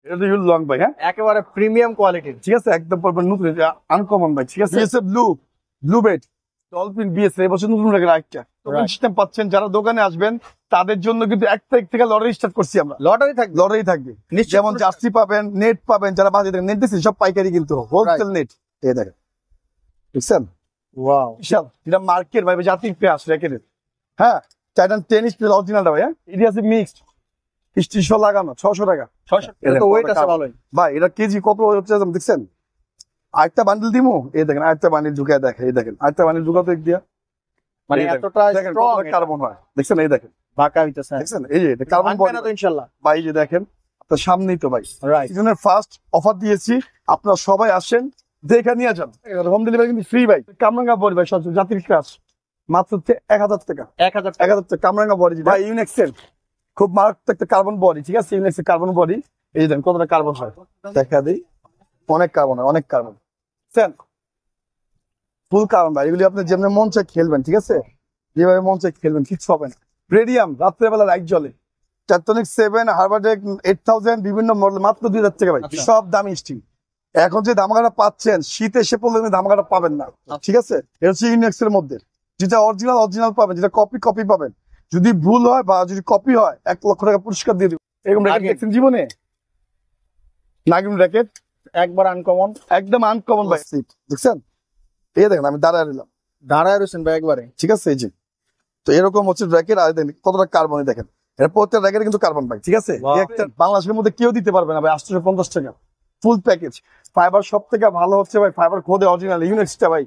এটা তো লং ভাই, হ্যাঁ একেবারে প্রিমিয়াম কোয়ালিটির, ঠিক আছে, একদম নতুন আনকমন ভাই, ঠিক আছে। ব্লু বেড ডলফিন বিএস এবছর নতুন রেখে একটা সিস্টেম পাচ্ছেন। যারা দোকানে আসবেন তাদের জন্য কিন্তু 1 তারিখ থেকে লটারি স্টার্ট করছি আমরা। লটারি থাকবে যেমন জার্সি পাবেন, নেট পাবেন, যারা বাজে দেখেন নেট দিচ্ছেন সব পাইকারি কিন্তু হোলসেল নেট। এই দেখেন বুঝছেন, ওয়াও বিশাল এটা মার্কেট ভাই, জাতির পেঁয়াজ রেখে। হ্যাঁ টাইটান টেনিস অরিজিনালটা ভাই, হ্যাঁ এটা আছে মিক্সড স্টিশো লাগানো 600 টাকা। 600 ওয়েট আছে ভালোই ভাই। এটা কেজি কত হচ্ছে দেখছেন? আরেকটা বান্ডিল দিমু, এই দেখেন আরেকটা বান্ডিল ঢুকে দেখে, এই দেখেন আরেকটা বান্ডিল ঢুকাতে দিয়া মানে এতটা স্ট্রং কার্বন হয়, দেখছেন এই দেখেন বাঁকা হইতেছে, দেখছেন এই যে কার্বন বডি তো ইনশাআল্লাহ ভাই। যে দেখেন আপনার সামনেই তো ভাই রাইট, সিজনের ফার্স্ট অফার দিয়েছি, আপনারা সবাই আসেন দেখে নিয়ে যান। হোম ডেলিভারি কিন্তু ফ্রি ভাই। কামরাঙ্গা বডি ভাই, সব জাতির কাজ মাত্র 1000 টাকা। 1000 টাকা কামরাঙ্গা বডি ভাই। ইউনেক্সেল খুব মারাত্মক একটা কার্বন বডি, ঠিক আছে। ইউনেক্সের কার্বন বডি, এই যে দেখেন কতটা কার্বন হয়, দেখা দিই অনেক কার্বন হয়, অনেক কার্বন ফুল কার্বন ভাই। এগুলি আপনি যেমন মন চাই খেলবেন, ঠিক আছে, যেভাবে মন চাই খেলবেন, কিচ্ছু হবে না। রেডিয়াম রাত্রেবেলা লাইট জ্বলে, টেকটনিক 7, হার্বারটেক 8000, বিভিন্ন মডেল মাত্র 2000 টাকা ভাই। সব দামি স্টিল। এখন যে ধামাকাটা পাচ্ছেন শীতে এসে পড়লে ধামাকাটা পাবেন না, ঠিক আছে। এটা হচ্ছে ইউনিক্স এর মধ্যে, যেটা অরিজিনাল পাবেন, যেটা কপি পাবেন। যদি ভুল হয় বা যদি কপি হয় 1 লক্ষ টাকা পুরস্কার দিয়ে দিব। এরকম র্যাকেট দেখছেন জীবনে? নাগিন র্যাকেট একবার আনকমন, একদম আনকমন ভাই। দেখছেন এই দেখেন আমি দাঁড়ায় রয়েছেন ভাই একবারে, ঠিক আছে। এই যে তো এরকম হচ্ছে র্যাকেট, আর দেখেন কতটা কার্বন, দেখেন এর প্রত্যেকটা র্যাকেট কিন্তু কার্বন ভাই, ঠিক আছে। একটা বাংলাদেশের মধ্যে কেউ দিতে পারবে না ভাই 850 টাকা ফুল প্যাকেজ। ফাইবার সব থেকে ভালো হচ্ছে ভাই ফাইবার খোদে অরিজিনাল ইউনিক্সটা ভাই।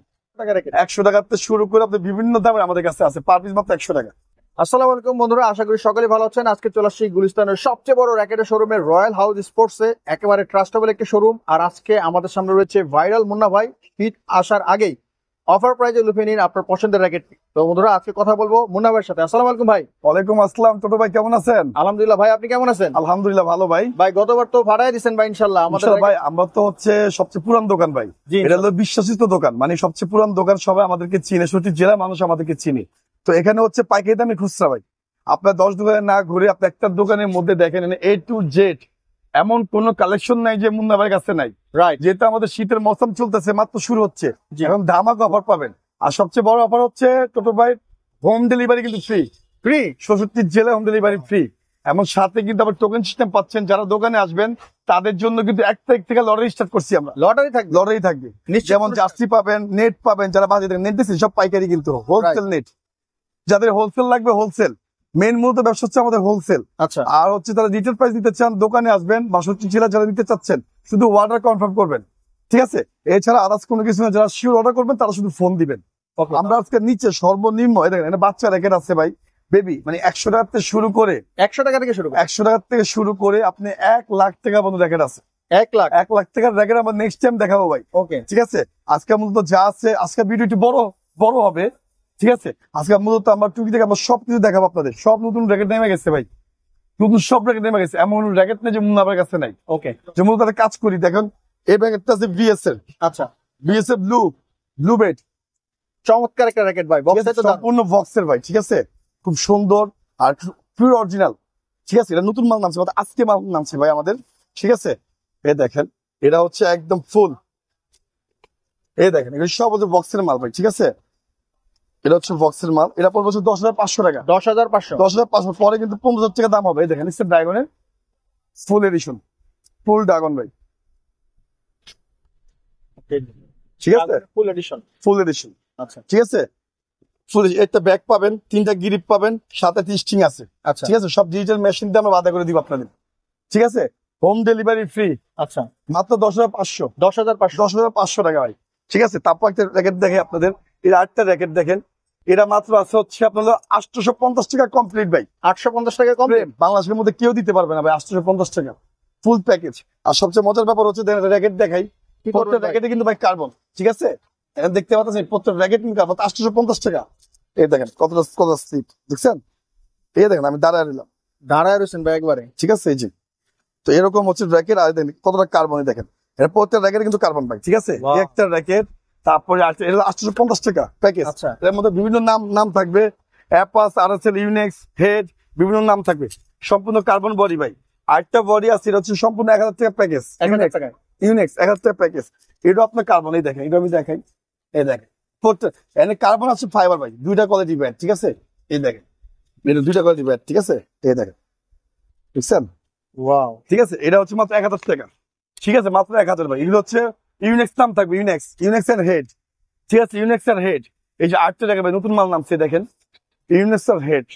100 টাকাতে শুরু করে আপনি বিভিন্ন দামে আমাদের কাছে আছে, পার পিস মাত্র 100 টাকা। আসসালামু আলাইকুম বন্ধুরা, আশা করি সকলে ভালো আছেন। আজকে চলে আসছি গুলিস্তানের সবচেয়ে বড় র্যাকেটের শোরুমে রয়্যাল হাউস স্পোর্টসে, একেবারে ট্রাস্টেবল একটা শোরুম। আর আজকে আমাদের সামনে রয়েছে ভাইরাল মুন্না ভাই। ঈদ আসার আগেই অফার প্রাইজে লুফে নিন আপনার পছন্দের র্যাকেটটি। তো বন্ধুরা আজকে কথা বলবো মুন্না ভাইয়ের সাথে। আসসালামু আলাইকুম ভাই। ওয়ালাইকুম আসসালাম ছোট ভাই, কেমন আছেন? আলহামদুলিল্লাহ ভাই, আপনি কেমন আছেন? আলহামদুলিল্লাহ ভালো ভাই। ভাই গতবার তো ভাড়ায় দিচ্ছেন ভাই, ইনশাল্লাহ আমাদের ভাই আমরা তো হচ্ছে সবচেয়ে পুরান দোকান ভাই, এটা হলো বিশ্বাসিত দোকান, মানে সবচেয়ে পুরান দোকান, সবাই আমাদেরকে চিনে, 60 জেলার মানুষ আমাদেরকে চিনে। তো এখানে হচ্ছে পাইকারি দামে খুচরা ভাই। আপনার 10 দোকানে না ঘুরে আপনি একটা দোকানের মধ্যে দেখেন A to Z এমন কোন কালেকশন নাই যে মুন্না ভাইয়ের কাছে নাই। রাইট, যেহেতু আমাদের শীতের মৌসুম চলতেছে, মাত্র শুরু হচ্ছে, এখন ধামাকা অফার পাবেন। আর সবচেয়ে বড় অফার হচ্ছে ছোট ভাই হোম ডেলিভারি কিন্তু ফ্রি 66 জেলায় হোম ডেলিভারি ফ্রি। এমন সাথে কিন্তু আবার টোকেন সিস্টেম পাচ্ছেন। যারা দোকানে আসবেন তাদের জন্য কিন্তু 1 তারিখ থেকে লটারি স্টার্ট করছি আমরা। লটারি থাকবে যেমন জার্সি পাবেন, নেট পাবেন, যারা বাজে দেখেন নেট দিচ্ছেন সব পাইকারি কিন্তু হোলসেল নেট। যাদের হোলসেল লাগবে হোলসেল, মেন মূলত ব্যবসা হচ্ছে আমাদের হোলসেল। আচ্ছা, আর হচ্ছে তারা রিটেল প্রাইস দিতে চান দোকানে আসবেন, 62 জেলা যারা দিতে চাচ্ছেন শুধু অর্ডার কনফার্ম করবেন, ঠিক আছে। এছাড়া আদার্স কোনো কিছু না, যারা শিওর অর্ডার করবেন তারা শুধু ফোন দিবেন। আমরা আজকে নিচে সর্বনিম্ন দেখেন বাচ্চা র্যাকেট আছে ভাই, বেবি, মানে 100 টাকা থেকে শুরু করে 100 টাকা থেকে শুরু করে আপনি 1 লাখ টাকা পর্যন্ত র্যাকেট আছে। 1 লাখ টাকার র্যাকেট আমরা নেক্সট টাইম দেখাবো ভাই। ওকে, ঠিক আছে। আজকে মূলত যা আছে, আজকে ভিডিওটি বড় হবে, ঠিক আছে। আজকে মূলত আমরা টুকি থেকে আমরা সবকিছু দেখাবো আপনাদের। সব নতুন র্যাকেট নেমে গেছে ভাই, নতুন সব র্যাকেট নেমে গেছে, এমন র্যাকেট নেই যে মুন্না ভাইয়ের কাছে নাই। ওকে, যে মূলত কাজ করি দেখেন এই র্যাকেটটা আছে বিএস এর। আচ্ছা, বিএস এর ব্লু বেড, চমৎকার একটা র্যাকেট ভাই, সম্পূর্ণ বক্সের ভাই, ঠিক আছে। খুব সুন্দর আর পিওর অরিজিনাল, ঠিক আছে। এটা নতুন মাল নামছে, আজকে মাল নামছে ভাই আমাদের, ঠিক আছে। এই দেখেন এটা হচ্ছে একদম ফুল, এই দেখেন এগুলো সব হচ্ছে বক্সের মাল ভাই, ঠিক আছে। এটা হচ্ছে বক্সের মাল, এটা পড়বে 10,500 টাকা। 10,500 পরে কিন্তু 15,000 টাকা দাম হবে। এই দেখেন ড্রাগনের ফুল এডিশন, ফুল ড্রাগন ভাই, ঠিক আছে। ফুল এডিশন, আচ্ছা, ঠিক আছে। একটা ব্যাগ পাবেন, 3টা গ্রিপ পাবেন, সাথে স্ট্রিং আছে, আচ্ছা, ঠিক আছে। সব ডিজিটাল মেশিন দিয়ে আমরা বাধা করে দিব আপনাদের, ঠিক আছে। হোম ডেলিভারি ফ্রি, আচ্ছা, মাত্র 10,500 টাকা ভাই, ঠিক আছে। তারপর একটা র্যাকেট দেখে আপনাদের, এর আরেকটা র্যাকেট দেখেন, এটা মাত্র আছে হচ্ছে আপনার 850 টাকা কমপ্লিট ভাই। 850 টাকা কমপ্লিট, বাংলাদেশের মধ্যে কেউ দিতে পারবে না ভাই 850 টাকা ফুল প্যাকেজ। আর সবচেয়ে মজার ব্যাপার হচ্ছে র্যাকেট দেখাই, প্রত্যেক র্যাকেটে কিন্তু ভাই কার্বন, ঠিক আছে। দেখতে পাচ্ছেন প্রত্যেক র্যাকেট কিন্তু কার্বন, 850 টাকা। এই দেখেন কতটা স্লিপ দেখছেন, এই দেখেন আমি দাঁড়ায় রয়েছেন ভাই একবারে, ঠিক আছে। এই যে তো এরকম হচ্ছে র্যাকেট, আর দেখেন কতটা কার্বন, দেখেন এর প্রত্যেক র্যাকেট কিন্তু কার্বন ভাই, ঠিক আছে। একটা র্যাকেট, তারপরে 850 টাকা প্যাকেজ। আচ্ছা, এর মধ্যে বিভিন্ন নাম থাকবে, অ্যাপাস, আরএসএল, ইউনেক্স, হেড, বিভিন্ন নাম থাকবে, সম্পূর্ণ কার্বন বডি ভাই। আরেকটা বডি আছে, এটা হচ্ছে সম্পূর্ণ 1000 টাকা প্যাকেজ, 1000 টাকায়। ইউনিক্স 1000 টাকা প্যাকেজ। এটা আপনার কার্বন, এই দেখেন, এটা আমি দেখাই, এই দেখেন এখানে কার্বন আছে, ফাইবার ভাই, দুইটা কোয়ালিটি ব্যাট, ঠিক আছে, এই দেখেন, এটা দুইটা কোয়ালিটি ব্যাট, ঠিক আছে, এই দেখেন, বুঝছেন, ওয়াও, ঠিক আছে। এটা হচ্ছে মাত্র 1000 টাকা, ঠিক আছে, মাত্র 1000 ভাই। এগুলো হচ্ছে ইউনিক্স নাম থাকবে, ইউনিক্স এর হেড, ঠিক আছে, ইউনিক্স এর হেড। এই যে 8 টাকা ভাই, নতুন মাল নামছে দেখেন, ইউনিক্স এর হেড,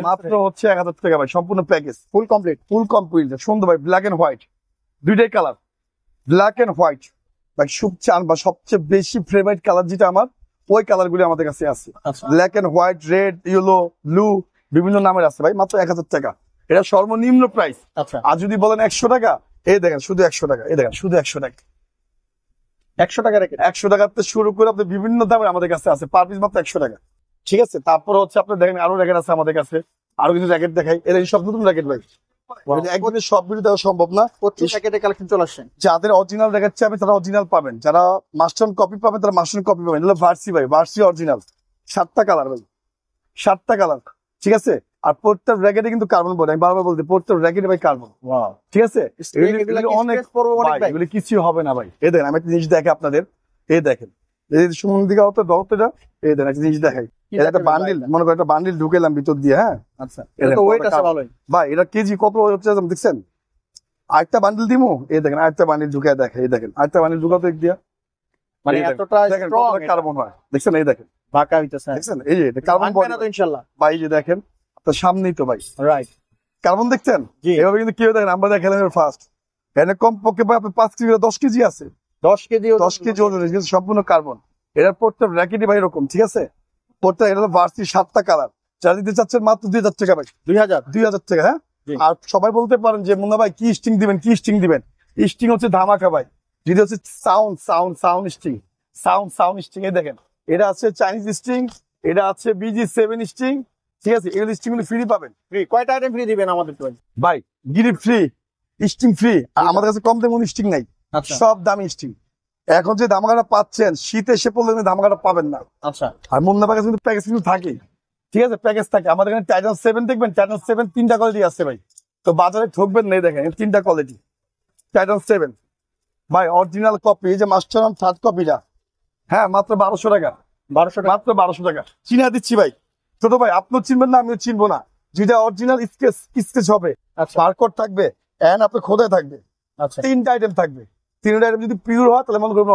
মাত্র হচ্ছে 1000 টাকা ভাই, সম্পূর্ণ package, full complete. Full complete, সুন্দর ভাই, ব্ল্যাক এন্ড হোয়াইট, দুইটাই কালার, ব্ল্যাক এন্ড হোয়াইট ভাই, চান বা সবচেয়ে বেশি ফেভারিট কালার যেটা আমার, ওই কালার গুলো আমাদের কাছে আছে, আচ্ছা, black and white, red, yellow, blue, বিভিন্ন নামের আছে ভাই, মাত্র 1000 টাকা, এটা সর্বনিম্ন প্রাইস। আচ্ছা, আর যদি বলেন 100 টাকা, এই দেখেন শুধু 100 টাকা, এই দেখেন শুধু 100 টাকা, 100 টাকা রেখে 100 টাকাতে শুরু করে আপনি বিভিন্ন দামের আমাদের কাছে আছে, পার পিস মাত্র 100 টাকা, ঠিক আছে। তারপর হচ্ছে আপনি দেখেন আরো র্যাকেট আছে আমাদের কাছে, আরো কিছু র্যাকেট দেখাই, এটা সব নতুন র্যাকেট ভাই, একদিনে সব ভিডিও দেওয়া সম্ভব না। প্রচুর প্যাকেটে কালেকশন চলে আসছে। যাদের অরিজিনাল র্যাকেট চাবে তারা অরিজিনাল পাবেন, যারা মাস্টার কপি পাবেন তারা মাস্টার কপি পাবেন। এগুলো ভার্সি ভাই, ভার্সি অরিজিনাল, 7টা কালার ভাই, 7টা কালার, ঠিক আছে। আর প্রত্যেক র্যাকেটে কিন্তু কার্বন বলে, আমি বারবার বলতে, প্রত্যেক র্যাকেটে ভাই কার্বন, ওয়াও, ঠিক আছে। এগুলো অনেক অনেক এগুলো কিছু হবে না ভাই, এই দেখেন আমি একটা জিনিস দেখে আপনাদের, এই দেখেন, এই সুমন দিকে হতো দরতটা, এই দেখেন একটা জিনিস দেখাই, এটা একটা বান্ডিল, মনে করেন একটা বান্ডিল ঢুকেলাম ভিতর দিয়ে, হ্যাঁ, আচ্ছা, এই দেখেন, তো ওয়েট আছে ভালোই ভাই, এটা কেজি কত হচ্ছে দেখছেন। আরেকটা বান্ডিল দিমু, এই দেখেন আরেকটা বান্ডিল ঢুকে দেখে, এই দেখেন আরেকটা বান্ডিল ঢুকাতো এক দিয়া, মানে এই দেখেন, এতটা দেখেন স্ট্রং কার্বন হয়, দেখছেন, এই দেখেন, বাঁকা হইতেছে, দেখছেন, এই যে কার্বন ভাঙবে না তো ইনশাআল্লাহ ভাই, এই যে দেখেন আপনার সামনেই তো ভাই রাইট। কার্বন দেখছেন, জি, এভাবে কিন্তু কেউ দেখেন, আমরা দেখালাম ফার্স্ট, এখানে কম পক্ষে ভাই আপনার 5 কেজি 10 কেজি আছে, 10 কেজি 10 কেজি ওজন, কিন্তু সম্পূর্ণ কার্বন। এটার প্রত্যেক র্যাকেটই ভাই এরকম, ঠিক আছে, প্রত্যেক, এটা হলো ভার্সি 7টা কালার, যা দিতে চাচ্ছেন মাত্র 2000 টাকা ভাই, 2000 টাকা, হ্যাঁ। জি। আর সবাই বলতে পারেন যে মুন্না ভাই কি স্টিং দিবেন, কি স্টিং দিবেন, স্টিং হচ্ছে ধামাকা ভাই, যদি হচ্ছে সাউন্ড স্টিং, এই দেখেন, এটা আছে চাইনিজ স্টিং, এটা আছে BG7 স্টিং, ঠিক আছে, এগুলো স্টিং গুলো ফ্রি পাবেন ফ্রি। কয়টা আইটেম ফ্রি দিবেন আমাদের তো ভাই, গিরিপ ফ্রি, স্টিং ফ্রি, আমাদের কাছে কম দামে স্টিং নাই, আচ্ছা, সব দামি স্টিং। এখন যে ধামাকাটা পাচ্ছেন, শীতে এসে পড়লে কিন্তু ধামাকাটা পাবেন না। আচ্ছা, আর মুন্না ভাই কিন্তু প্যাকেজ কিন্তু থাকে, ঠিক আছে, প্যাকেজ থাকে আমাদের এখানে। টাইটান 7 দেখবেন, টাইটান 7 3টা কোয়ালিটি আছে ভাই, তো বাজারে ঠকবেন নেই, দেখেন 3টা কোয়ালিটি টাইটান 7 ভাই, অরিজিনাল কপি, এই যে মাস্টার অন থার্ড কপিটা, হ্যাঁ, মাত্র 1200 টাকা, 1200 টাকা। মাত্র 1200 টাকা চিনা দিচ্ছি ভাই। ছোট ভাই আপনিও চিনবেন না, আমিও চিনবো না, যেটা অরিজিনাল স্কেচ হবে, আচ্ছা, বারকোড থাকবে, এন্ড আপনার খোদাই থাকবে, আচ্ছা, 3টা আইটেম থাকবে, 3টা আইটেম যদি পিওর হয় তাহলে মনে করবেন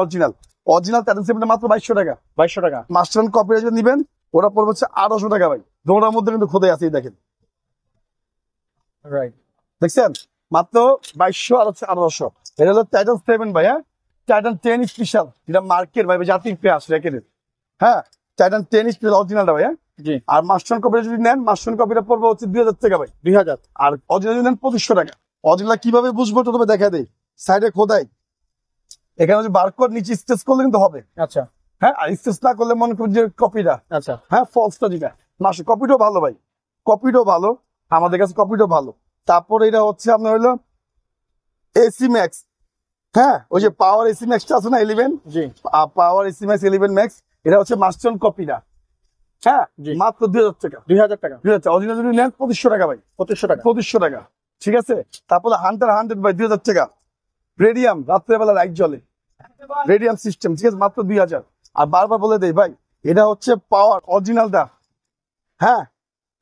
অরিজিনাল টাইটান 7 মাত্র 2200 টাকা। 2200 টাকা। মাস্টার অন কপিটা যদি নিবেন, ওরা পড়বে হচ্ছে 800 টাকা ভাই, দোটার মধ্যে কিন্তু খোদাই আছে, এই দেখেন, রাইট, দেখছেন, মাত্র 2200 আর হচ্ছে 800। এটা হলো টাইটান 7 ভাই, হ্যাঁ, টাইটান 10 স্পেশাল, যেটা মার্কেট ভাই জাতির পেঁয়াজ র্যাকেটের, হ্যাঁ, টাইটান 10 স্পেশাল অরিজিনালটা ভাই, হ্যাঁ। জি, আর মাস্টার কপিটা যদি নেন, মাস্টার কপিটা পড়বে হচ্ছে 2000 টাকা ভাই, 2000। আর অরিজিনাল যদি নেন 2500 টাকা। অরিজিনাল কিভাবে বুঝবো তো তবে দেখা দেই, সাইডে খোদাই, এখানে যদি বারকোড নিচে স্কেচ করলে কিন্তু হবে, আচ্ছা, হ্যাঁ, আর স্কেচ না করলে মনে করুন যে কপিটা, আচ্ছা, হ্যাঁ, ফলসটা যেটা, মাস্টার কপিটাও ভালো ভাই, কপিটাও ভালো, আমাদের কাছে কপিটাও ভালো। তারপরে এটা হচ্ছে আপনার হলো এসি ম্যাক্স, হ্যাঁ, ওই যে পাওয়ার এসি ম্যাক্সটা আছে না 11, জি, পাওয়ার এসি ম্যাক্স 11 ম্যাক্স, এটা হচ্ছে মাস্টার কপিটা, হ্যাঁ, জি। মাত্র 2000 টাকা, 2000 টাকা, 2000 অরিজিনাল যদি নেন 2500 টাকা ভাই, 2500 টাকা। 2500 টাকা, ঠিক আছে। তারপরে হান্টার 100 ভাই 2000 টাকা, রেডিয়াম রাত্রেবেলা লাইট জ্বলে, রেডিয়াম সিস্টেম, ঠিক আছে, মাত্র 2000। আর বারবার বলে দেই ভাই, এটা হচ্ছে পাওয়ার অরিজিনালটা, হ্যাঁ,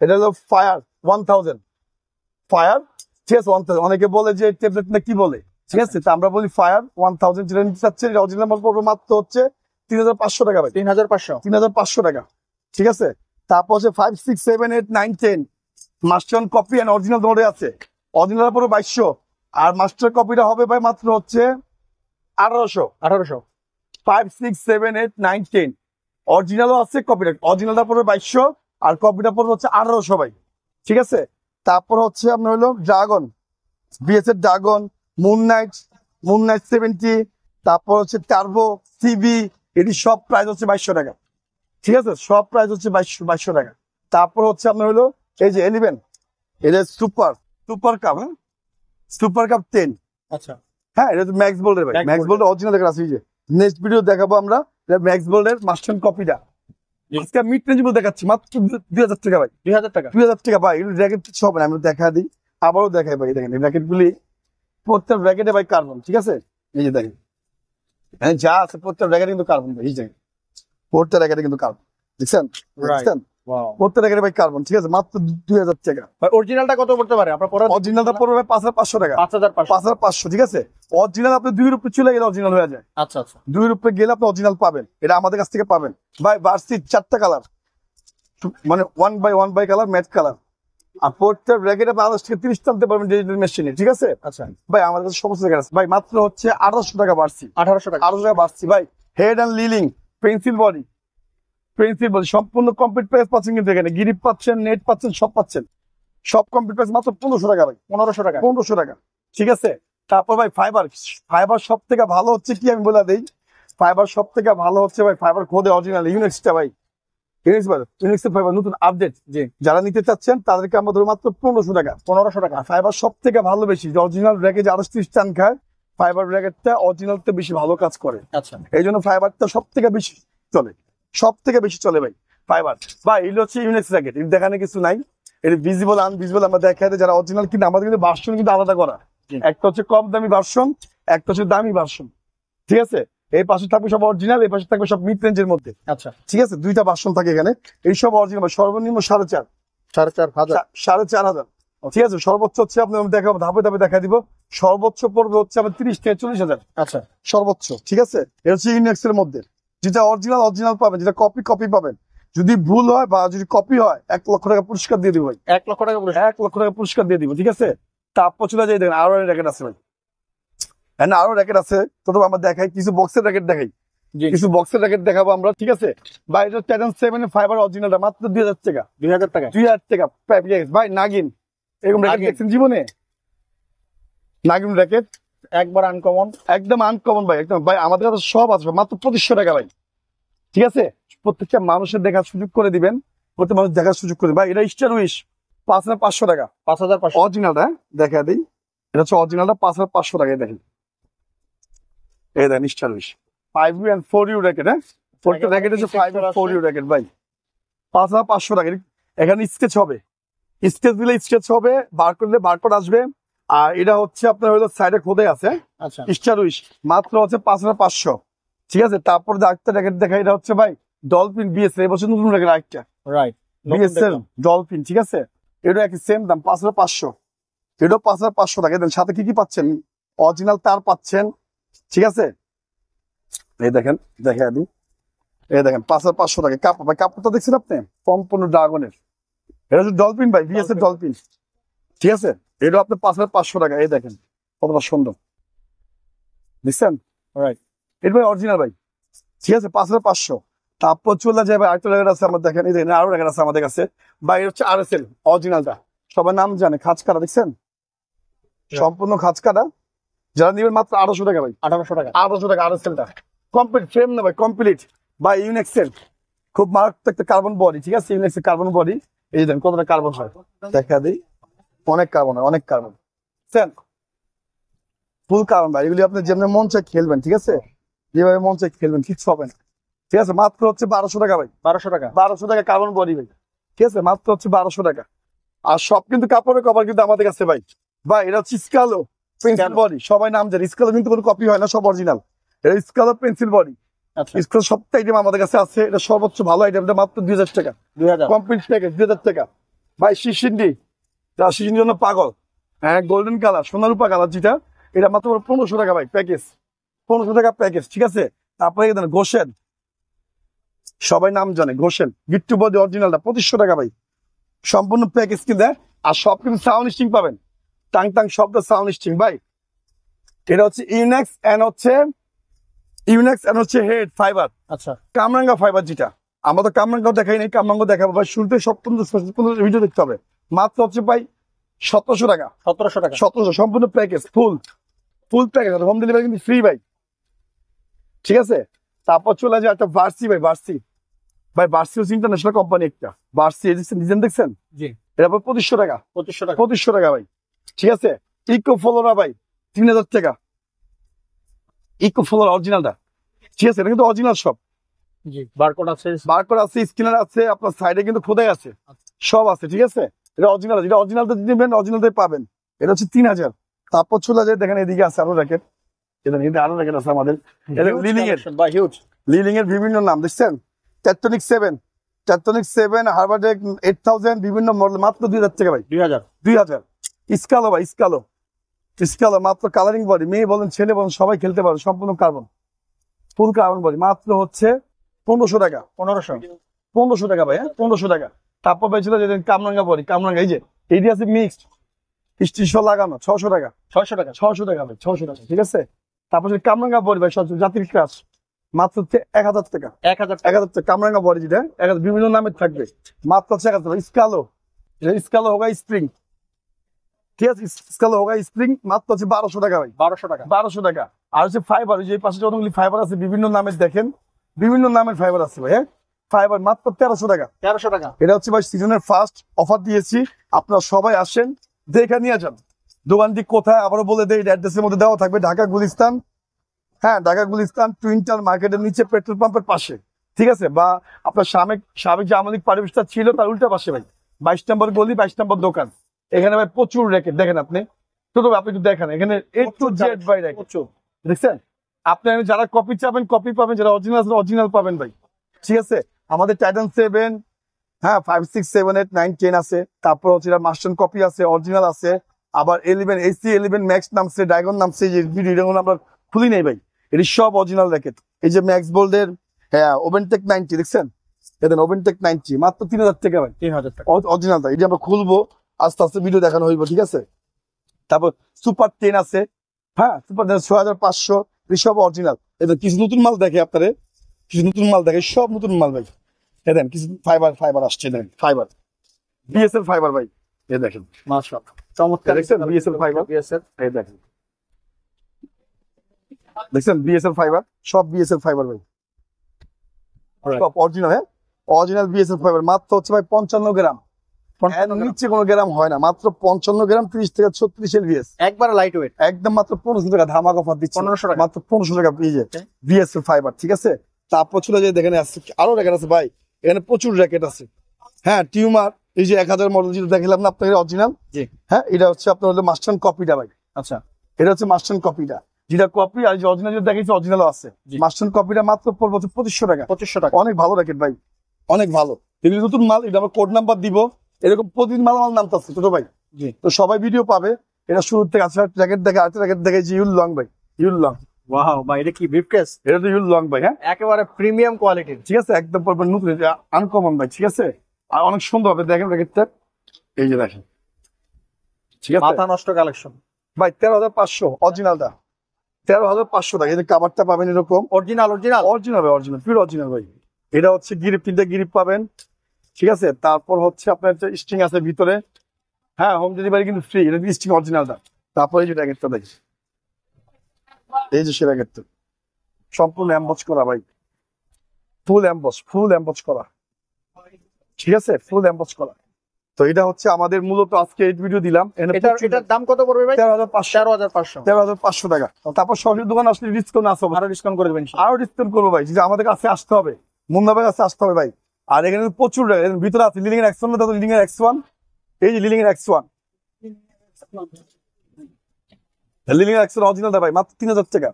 এটা হলো ফায়ার 1000, ফায়ার, ঠিক আছে, 1000। অনেকে বলে যে ট্যাবলেট না কি বলে, ঠিক আছে, তা আমরা বলি ফায়ার 1000, যেটা নিতে চাচ্ছে অরিজিনাল মাল পড়বে মাত্র হচ্ছে 3500 টাকা ভাই, 3500। 3500 টাকা, ঠিক আছে। তারপর হচ্ছে 5 6 7 8 9 10 মাস্টার কপি এন্ড অরিজিনাল ধরে আছে, অরিজিনাল পড়বে 2200, আর মাস্টার কপিটা হবে ভাই মাত্র হচ্ছে 1800। 5 6 7 8 9 10 অরিজিনালও আছে, কপিটা অরিজিনালটা পড়বে 2200, আর কপিটা পড়বে হচ্ছে 1800 ভাই, ঠিক আছে। তারপর হচ্ছে আপনার হলো ড্রাগন, বিএস এর ড্রাগন, মুন নাইট 70, তারপর হচ্ছে টার্বো, সিবি, এটি সব প্রাইস হচ্ছে 2200 টাকা, ঠিক আছে, সব প্রাইস হচ্ছে 2200 টাকা। তারপর হচ্ছে আপনার হলো এই যে 11, এটা সুপার কাপ, হ্যাঁ, সুপার কাপ 10, আচ্ছা, হ্যাঁ, এটা তো ম্যাক্স বোল্ডের ভাই, Max ম্যাক্স বোল্ডের অরিজিনাল দেখা আছে, এই যে নেক্সট ভিডিও দেখাবো আমরা, এটা ম্যাক্স বোল্ডের মাস্টার কপিটা, জি। আজকে মিড রেঞ্জ দেখাচ্ছি মাত্র 2000 টাকা ভাই, 2000 টাকা। 2000 টাকা ভাই, এগুলো র্যাকেট কিছু হবে না, আমি দেখা দিই, আবারও দেখাই ভাই, দেখেন এই র্যাকেট গুলি প্রত্যেক র্যাকেটে ভাই কার্বন, ঠিক আছে? এই যে দেখেন হ্যাঁ যা আছে প্রত্যেক র্যাকেটে কিন্তু কার্বন ভাই, এই যে প্রত্যেক র্যাকেটে কিন্তু কার্বন, দেখছেন? দেখছেন প্রত্যেক র্যাকেটে ভাই কার্বন, ঠিক আছে? মাত্র 2000 টাকা। অরিজিনালটা কত পড়তে পারে আপনার পরে? অরিজিনালটা পড়বে ভাই 5500 টাকা। 5500। 5500, ঠিক আছে? অরিজিনাল আপনি 2 রুপে চলে গেলে অরিজিনাল হয়ে যায়। আচ্ছা আচ্ছা। 2 রুপে গেলে আপনি অরিজিনাল পাবেন, এটা আমাদের কাছ থেকে পাবেন ভাই। ভার্সি 4টা কালার, মানে 1 বাই কালার, ম্যাট কালার। আর প্রত্যেক র্যাকেটে 5 থেকে 30 টানতে পারবেন ডিজিটাল মেশিনে, ঠিক আছে? আচ্ছা ভাই আমাদের কাছে সমস্ত জায়গা আছে ভাই, মাত্র হচ্ছে 1800 টাকা ভার্সি। 1800 টাকা। 1800 টাকা ভার্সি ভাই। হেড অ্যান্ড লিলিং পেন্সিল বডি, সম্পূর্ণ কমপ্লিট প্রাইস পাচ্ছেন কিন্তু এখানে। গ্রিপ পাচ্ছেন, নেট পাচ্ছেন, সব পাচ্ছেন, সব কমপ্লিট প্রাইস মাত্র 1500 টাকা ভাই। 1500 টাকা। 1500 টাকা, ঠিক আছে? তারপর ভাই ফাইবার সব থেকে ভালো হচ্ছে কি আমি বলে দিই, ফাইবার সব থেকে ভালো হচ্ছে ভাই ফাইবার খোদে অরিজিনাল ইউনিক্সটা ভাই। ইউনিক্সের ফাইবার নতুন আপডেট, জি। যারা নিতে চাচ্ছেন তাদেরকে আমরা ধরো মাত্র 1500 টাকা। 1500 টাকা। ফাইবার সব থেকে ভালো বেশি, অরিজিনাল র্যাকেট 38 টান খায়, ফাইবার র্যাকেটটা অরিজিনালতে বেশি ভালো কাজ করে। আচ্ছা এই জন্য ফাইবারটা সব থেকে বেশি চলে, সব থেকে বেশি চলে ভাই ফাইবার। ভাই এগুলো হচ্ছে ইউনিক্স র্যাকেট, এর দেখানে কিছু নাই, এর ভিজিবল আনভিজিবল আমরা দেখাই দিই। যারা অরিজিনাল কিন্তু আমাদের কিন্তু ভার্সন কিন্তু আলাদা করা, একটা হচ্ছে কম দামি ভার্সন, একটা হচ্ছে দামি ভার্সন, ঠিক আছে? এই পাশে থাকবে সব অরিজিনাল, এই পাশে থাকবে সব মিড রেঞ্জের মধ্যে, আচ্ছা। ঠিক আছে? 2টা ভার্সন থাকে এখানে। এই সব অরিজিনাল সর্বনিম্ন 4500, 4500, ঠিক আছে? সর্বোচ্চ হচ্ছে আপনার দেখাবো, ধাপে ধাপে দেখা দিব। সর্বোচ্চ পড়বে হচ্ছে আমার 30 থেকে 40,000 আচ্ছা সর্বোচ্চ, ঠিক আছে? এটা হচ্ছে ইউনিক্স এর মধ্যে, যেটা অরিজিনাল পাবেন, যেটা কপি পাবেন। যদি ভুল হয় বা যদি কপি হয় 1 লক্ষ টাকা পুরস্কার দিয়ে দিব ভাই। 1 লক্ষ টাকা পুরো। 1 লক্ষ টাকা পুরস্কার দিয়ে দিব, ঠিক আছে? তারপর চলে যাই, দেখেন আরো র্যাকেট আছে ভাই, হ্যাঁ আরো র্যাকেট আছে। তো আমরা দেখাই কিছু বক্সের র্যাকেট দেখাই, জি। কিছু বক্সের র্যাকেট দেখাবো আমরা, ঠিক আছে? ভাই এটা টাইটান 7 ফাইবার অরিজিনালটা মাত্র 2000 টাকা। 2000 টাকা। 2000 টাকা ভাই। নাগিন এরকম র্যাকেট নাগিন। দেখছেন জীবনে? নাগিন র্যাকেট একবার আনকমন। একদম আনকমন ভাই, একদম ভাই। আমাদের কাছে সব আছে মাত্র 2500 টাকা ভাই, ঠিক আছে? প্রত্যেকটা মানুষের দেখার সুযোগ করে দিবেন, প্রত্যেক মানুষ দেখার সুযোগ করে ভাই। এটা স্টার উইশ 5500 টাকা। 5500। অরিজিনালটা দেখা দিই, এটা হচ্ছে অরিজিনালটা 5500 টাকায় দেখেন। এই দেখেন star wish 5U and 4U racket, হ্যাঁ প্রত্যেক র্যাকেট হচ্ছে 5U and 4U র্যাকেট ভাই। 5500 টাকা। এখানে স্কেচ হবে, স্কেচ দিলে স্কেচ হবে, বার করলে বারকোড আসবে। আর এটা হচ্ছে আপনার হলো সাইডে খোদে আছে আচ্ছা স্টার উইশ, মাত্র হচ্ছে 5500, ঠিক আছে? তারপর যে আরেকটা র্যাকেট দেখা, এটা হচ্ছে ভাই ডলফিন বিএস, এই বছর নতুন র্যাকেট আরেকটা রাইট। বিএসএল ডলফিন, ঠিক আছে? এটা একই সেম দাম 5500, এটাও 5500 টাকা। দেন সাথে কি কি পাচ্ছেন? অরিজিনাল তার পাচ্ছেন, ঠিক আছে? এই দেখেন, দেখে দিই, এই দেখেন 5500 টাকা। কাপড় ভাই, কাপড়টা দেখছেন আপনি সম্পূর্ণ ড্রাগনের, এটা হচ্ছে ডলফিন ভাই, বিএসএল ডলফিন, ঠিক আছে? এটা আপনার 5500 টাকা। এই দেখেন কতটা সুন্দর, দেখছেন? রাইট। এটা ভাই অরিজিনাল ভাই, ঠিক আছে? 5500। তারপর চলে যায় ভাই আরেকটা র্যাকেট আছে আমার, দেখেন এই দেখেন আরো র্যাকেট আছে আমাদের কাছে ভাই। এটা হচ্ছে আরএসএল অরিজিনালটা, সবার নাম জানে, খাঁজ কাটা, দেখছেন? সম্পূর্ণ খাঁজ কাটা। যারা নিবেন মাত্র 1800 টাকা ভাই। 1800 টাকা। 1800 টাকা আরএসএলটা কমপ্লিট ফ্রেম না ভাই, কমপ্লিট ভাই। ইউনিক্সের খুব মারাত্মক একটা কার্বন বডি, ঠিক আছে? ইউনিক্সের কার্বন বডি, এই দেখেন কতটা কার্বন হয়, দেখা দিই। অনেক কার্বন হয়, অনেক কার্বন, ফুল কার্বন ভাই। এগুলি আপনি যেমন মন চাই খেলবেন, ঠিক আছে? যেভাবে মন চাই খেলবেন, কিচ্ছু হবে না, ঠিক আছে? মাত্র হচ্ছে 1200 টাকা ভাই। 1200 টাকা। 1200 টাকা কার্বন বডি ভাই, ঠিক আছে? মাত্র হচ্ছে 1200 টাকা। আর সব কিন্তু কাপড়ের কভার কিন্তু আমাদের কাছে ভাই। ভাই এটা হচ্ছে স্কালো পেন্সিল বডি, সবাই নাম জানে। স্কালো কিন্তু কোনো কপি হয় না, সব অরিজিনাল। এটা স্কালো পেন্সিল বডি, আচ্ছা স্কালো সবটা আইটেম আমাদের কাছে আছে। এটা সর্বোচ্চ ভালো আইটেমটা মাত্র 2000 টাকা। 2000। কমপ্লিট প্যাকেজ 2000 টাকা ভাই। শিশিন্ডি, যারা শিশির জন্য পাগল, হ্যাঁ গোল্ডেন কালার, সোনারূপা কালার যেটা, এটা মাত্র 1500 টাকা ভাই প্যাকেজ, 1500 টাকা প্যাকেজ, ঠিক আছে? তারপরে গোসেন, সবাই নাম জানে গোসেন গিট্টু বডি অরিজিনালটা 2500 টাকা ভাই। সম্পূর্ণ প্যাকেজ কিনতে, আর সব কিন্তু সাউন্ড স্টিং পাবেন, টাং টাং শব্দ সাউন্ড স্টিং ভাই। এটা হচ্ছে ইউনিক্স এন্ড হচ্ছে হেড ফাইবার, আচ্ছা কামরাঙ্গা ফাইবার যেটা। আমরা তো কামরাঙ্গাও দেখাই নাই, কামরাঙ্গা দেখাবো ভাই। শুরুতে সব ভিডিও দেখতে হবে। মাত্র হচ্ছে ভাই 1700 টাকা। 1700 টাকা। 1700 সম্পূর্ণ package, full package, home delivery কিন্তু ফ্রি ভাই, ঠিক আছে? তারপর চলে যায় একটা ভার্সি ভাই, ভার্সি হচ্ছে ইন্টারন্যাশনাল কোম্পানি একটা। ভার্সি ডিজাইন দেখছেন? জি। এটা 2500 টাকা। 2500 টাকা। 2500 টাকা ভাই, ঠিক আছে? ইকো ফলোরা ভাই 3000 টাকা। ইকো ফলোরা অরিজিনালটা, ঠিক আছে? এটা কিন্তু অরিজিনাল সব, জি। বারকোড আছে। বারকোড আছে, স্ক্যানার আছে, আপনার সাইডে কিন্তু খোদাই আছে, সব আছে, ঠিক আছে? এটা অরিজিনাল, যেটা অরিজিনালটা নেবেন অরিজিনালটাই পাবেন। এটা হচ্ছে 3000। তারপর চলে যায় দেখেন এদিকে আছে আরো র্যাকেট, এদিকে আরো র্যাকেট আছে আমাদের। এটা লিলিং এর, বা হিউজ লিলিং এর বিভিন্ন নাম দেখছেন, টেকটনিক 7, টেকটনিক 7, হার্বারটেক 8000, বিভিন্ন মডেল, মাত্র 2000 টাকা ভাই। 2000 2000। স্কালো ভাই, স্কালো, স্কালো মাত্র কালারিং বডি, মেয়ে বলেন ছেলে বলেন সবাই খেলতে পারে, সম্পূর্ণ কার্বন, ফুল কার্বন বডি, মাত্র হচ্ছে 1500 টাকা। 1500 1500 টাকা ভাই, হ্যাঁ 1500 টাকা। তারপর ভাই ছিল যে কামরাঙ্গা বডি, কামরাঙ্গা এই যে এইটি আছে মিক্সড, স্টিশন লাগানো 600 টাকা, 600 টাকা 600 টাকা ভাই, 600 টাকা, ঠিক আছে। তারপর যে কামরাঙ্গা বডি ভাই, সব জাতির ক্রাশ, মাত্র হচ্ছে 1000 টাকা। 1000 1000 টাকা কামরাঙ্গা বডি, যেটা 1000, বিভিন্ন নামের থাকবে, মাত্র হচ্ছে 1000 টাকা। স্কালো, স্কালো হোগা স্প্রিং, ঠিক আছে, স্কালো হোগা স্প্রিং, মাত্র হচ্ছে 1200 টাকা ভাই, 1200 টাকা 1200 টাকা। আর হচ্ছে ফাইবার, যে পাশে যতগুলি ফাইবার আছে বিভিন্ন নামের, দেখেন বিভিন্ন নামের ফাইবার আছে ভাই, হ্যাঁ ফাইবার মাত্র 1300 টাকা। 1300 টাকা। এটা হচ্ছে ভাই সিজনের ফার্স্ট অফার দিয়েছি, আপনারা সবাই আসেন দেখে নিয়ে যান। দোকানটি কোথায় আবারও বলে দেয়, অ্যাড্রেসের মধ্যে দেওয়া থাকবে, ঢাকা গুলিস্তান, হ্যাঁ ঢাকা গুলিস্তান টুইন্টার মার্কেটের নিচে পেট্রোল পাম্পের পাশে, ঠিক আছে। বা আপনার সাবেক যে আমলিক পারিবেশটা ছিল তার উল্টা পাশে ভাই, 22 নম্বর গলি, 22 নম্বর দোকান। এখানে ভাই প্রচুর র্যাকেট, দেখেন আপনি ছোট ভাই, আপনি একটু দেখেন এখানে A to Z ভাই র্যাকেট, দেখছেন। আপনি যারা কপি চাবেন কপি পাবেন, যারা অরিজিনাল অরিজিনাল পাবেন ভাই, ঠিক আছে। আমাদের টাইটান 7, হ্যাঁ 5, 6, 7, 8, 9, 10 আছে। তারপর হচ্ছে মাস্টার কপি আছে, অরিজিনাল আছে। আবার 11 AC 11 ম্যাক্স নামছে, ড্রাগন নামছে, যে ভিডিও আমরা খুলি নেই ভাই, এটি সব অরিজিনাল র্যাকেট। এই যে ম্যাক্স বোল্ডের, হ্যাঁ ওভেনটেক 90 দেখছেন, এদের ওভেনটেক 90 মাত্র 3000 টাকা ভাই, 3000 টাকা। অরিজিনালটা। এটি আমরা খুলবো, আস্তে আস্তে ভিডিও দেখানো হইব, ঠিক আছে। তারপর সুপার 10 আছে, হ্যাঁ সুপার 6500, সব অরিজিনাল। এদের কিছু নতুন মাল দেখে আপনারে, কিছু নতুন মাল দেখে, সব নতুন মাল ভাই। এ দেন কিছু ফাইবার, ফাইবার আসছে, দেখেন ফাইবার, বিএসএল ফাইবার ভাই, এ দেখেন মাশাআল্লাহ চমৎকার। দেখছেন বিএসএল ফাইবার, বিএসএল এই দেখেন, দেখছেন বিএসএল ফাইবার, সব বিএসএল ফাইবার ভাই, সব অরিজিনাল, হ্যাঁ অরিজিনাল বিএসএল ফাইবার। মাত্র হচ্ছে ভাই 55 গ্রাম, এর নিচে কোনো গ্রাম হয় না, মাত্র 55 গ্রাম, 30 থেকে 36 এলবিএস, একবার লাইট ওয়েট, একদম মাত্র 1500 টাকা ধামাক অফার দিচ্ছে, 1500 টাকা। মাত্র 1500 টাকা পেয়ে বিএসএল ফাইবার, ঠিক আছে। তারপর চলে যায় দেখেন আরো র্যাকেট আছে ভাই, এখানে প্রচুর র্যাকেট আছে, হ্যাঁ টিউমার, এই যে 1000 মডেল যেটা দেখালাম না আপনাকে অরিজিনাল, জি হ্যাঁ এটা হচ্ছে আপনার হলো মাস্টার কপিটা ভাই, আচ্ছা এটা হচ্ছে মাস্টার কপিটা, যেটা কপি আর যে অরিজিনাল যেটা দেখাচ্ছি অরিজিনালও আছে। জি। মাস্টার কপিটা মাত্র পড়বে 2500 টাকা, 2500 টাকা। অনেক ভালো র্যাকেট ভাই, অনেক ভালো। এগুলি নতুন মাল, এটা আমরা কোড নাম্বার দিব, এরকম প্রতিদিন মাল নামতেছে ছোট ভাই, জি তো সবাই ভিডিও পাবে। এটা শুরু থেকে আছে র্যাকেট দেখে, আরেকটা র্যাকেট দেখে যে ইউল লং ভাই, ইউল লং, ওয়াও ভাই, এটা কি ব্রিফকেস? এটা তো ইউল লং ভাই, হ্যাঁ একেবারে প্রিমিয়াম কোয়ালিটির, ঠিক আছে, একদম পড়বে নতুন, আনকমন ভাই, ঠিক আছে। আর অনেক সুন্দর হবে, দেখেন র্যাকেটটা, এই যে দেখেন, ঠিক আছে মাথা নষ্ট কালেকশন ভাই। 13,500 অরিজিনালটা, 13,500 টাকা। এই যে কাভারটা পাবেন এরকম অরিজিনাল, অরিজিনাল অরিজিনাল ভাই, অরিজিনাল পিওর অরিজিনাল ভাই। এটা হচ্ছে গিরিপ, 3টা গিরিপ পাবেন, ঠিক আছে। তারপর হচ্ছে আপনার স্ট্রিং আছে ভিতরে, হ্যাঁ হোম ডেলিভারি কিন্তু ফ্রি, এটা স্ট্রিং অরিজিনালটা। তারপর এই যে র্যাকেটটা দেখি, এই যে সে র্যাকেটটা সম্পূর্ণ এমবস করা ভাই, ফুল এমবস করা, ঠিক আছে, ফুল এমবস করা। তো এটা হচ্ছে আমাদের মূলত আজকে এই ভিডিও দিলাম, এটার দাম কত পড়বে ভাই? 13,500 13,500 টাকা। তারপর সরাসরি দোকান আসলে ডিসকাউন্ট আছে, আরো ডিসকাউন্ট করে দেবেন আরো ডিসকাউন্ট করবো ভাই, যে আমাদের কাছে আসতে হবে, মুন্নাবের কাছে আসতে হবে ভাই। আর এখানে প্রচুর ভিতরে আছে লিলিং এর X1, লিলিং এর X1, এই যে লিলিং এর X1, লিলিং এর X1 অরিজিনাল ভাই, মাত্র 3000 টাকা।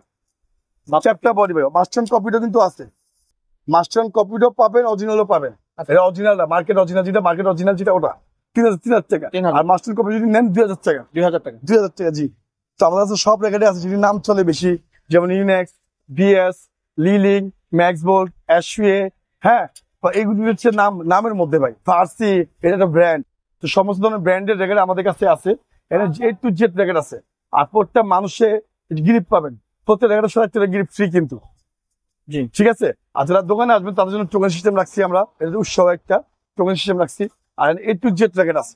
চ্যাপ্টার বডি ভাই, মাস্টার কপিটা কিন্তু আছে, মাস্টার কপিটাও পাবেন, অরিজিনালও পাবেন। এটা অরিজিনালটা মার্কেট অরিজিনাল, যেটা মার্কেট অরিজিনাল যেটা ওটা 3000 টাকা। 3000 আর মাস্টার কপি যদি নেন 2000 টাকা, 2000 টাকা। 2000 টাকা জি। তো আমাদের কাছে সব র্যাকেটে আছে যদি নাম চলে বেশি, যেমন ইউনেক্স, বিএস, লিলিং, ম্যাক্স বোল্ট, অ্যাশওয়ে, হ্যাঁ এইগুলি হচ্ছে নামের মধ্যে ভাই, ফার্সি, এটা একটা ব্র্যান্ড। তো সমস্ত ধরনের ব্র্যান্ডের র্যাকেট আমাদের কাছে আছে, এটা A to Z র্যাকেট আছে। আর প্রত্যেক মানুষে গ্রিপ পাবেন, প্রত্যেক র্যাকেটের সাথে একটা গ্রিপ ফ্রি কিন্তু, জি ঠিক আছে। আর যারা দোকানে আসবেন তাদের জন্য টোকেন সিস্টেম রাখছি আমরা, এটা উৎসব একটা টোকেন সিস্টেম রাখছি। আর A to Z র্যাকেট আছে,